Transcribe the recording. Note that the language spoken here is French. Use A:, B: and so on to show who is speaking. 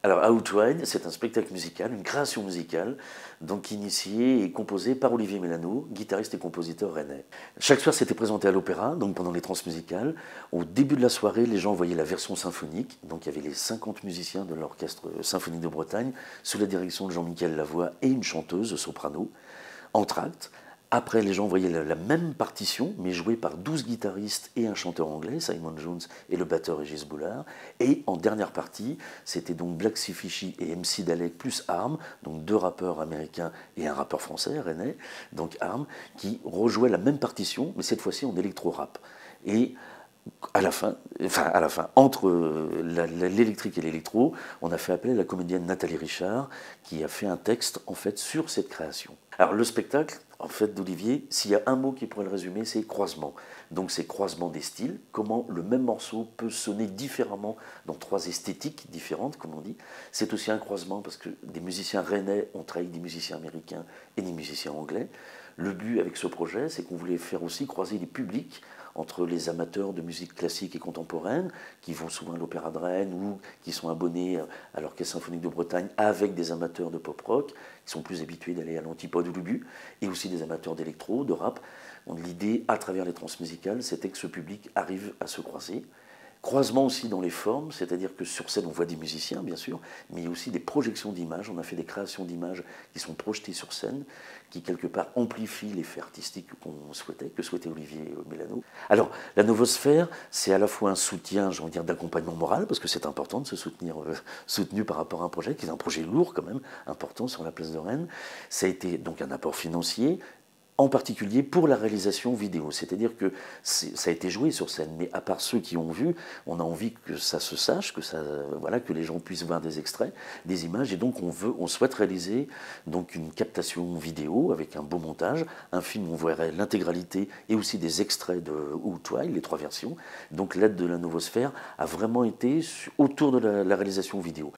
A: Alors, Outwide, c'est un spectacle musical, une création musicale, donc initiée et composée par Olivier Mélano, guitariste et compositeur rennais. Chaque soir, c'était présenté à l'opéra, donc pendant les transmusicales. Au début de la soirée, les gens voyaient la version symphonique, donc il y avait les 50 musiciens de l'Orchestre Symphonique de Bretagne, sous la direction de Jean-Michel Lavoie et une chanteuse soprano, entr'acte. Après, les gens voyaient la même partition, mais jouée par 12 guitaristes et un chanteur anglais, Simon Jones, et le batteur Régis Boulard. Et en dernière partie, c'était donc Black Sea Fishy et MC Dalek plus Arm, donc deux rappeurs américains et un rappeur français, rennais, donc Arm, qui rejouaient la même partition, mais cette fois-ci en électro-rap. Et à la fin, entre l'électrique et l'électro, on a fait appel à la comédienne Nathalie Richard, qui a fait un texte en fait sur cette création. Alors le spectacle, en fait, d'Olivier, s'il y a un mot qui pourrait le résumer, c'est croisement. Donc c'est croisement des styles, comment le même morceau peut sonner différemment dans trois esthétiques différentes, comme on dit. C'est aussi un croisement parce que des musiciens rennais ont travaillé avec des musiciens américains et des musiciens anglais. Le but avec ce projet, c'est qu'on voulait faire aussi croiser les publics entre les amateurs de musique classique et contemporaine, qui vont souvent à l'Opéra de Rennes ou qui sont abonnés à l'Orchestre Symphonique de Bretagne, avec des amateurs de pop-rock, qui sont plus habitués d'aller à l'Antipode ou l'Ubu, et aussi des amateurs d'électro, de rap. L'idée, à travers les transmusicales, c'était que ce public arrive à se croiser. Croisement aussi dans les formes, c'est-à-dire que sur scène on voit des musiciens bien sûr, mais il y a aussi des projections d'images, on a fait des créations d'images qui sont projetées sur scène, qui quelque part amplifient l'effet artistique qu'on souhaitait, que souhaitait Olivier Mélano. Alors la Novosphère, c'est à la fois un soutien, j'ai envie de dire, d'accompagnement moral, parce que c'est important de se soutenir, soutenu par rapport à un projet, qui est un projet lourd quand même, important sur la place de Rennes. Ça a été donc un apport financier, en particulier pour la réalisation vidéo. C'est-à-dire que ça a été joué sur scène, mais à part ceux qui ont vu, on a envie que ça se sache, que les gens puissent voir des extraits, des images, et donc on souhaite réaliser donc une captation vidéo avec un beau montage, un film où on verrait l'intégralité et aussi des extraits de Outwide, les trois versions. Donc l'aide de la Novosphère a vraiment été autour de la réalisation vidéo.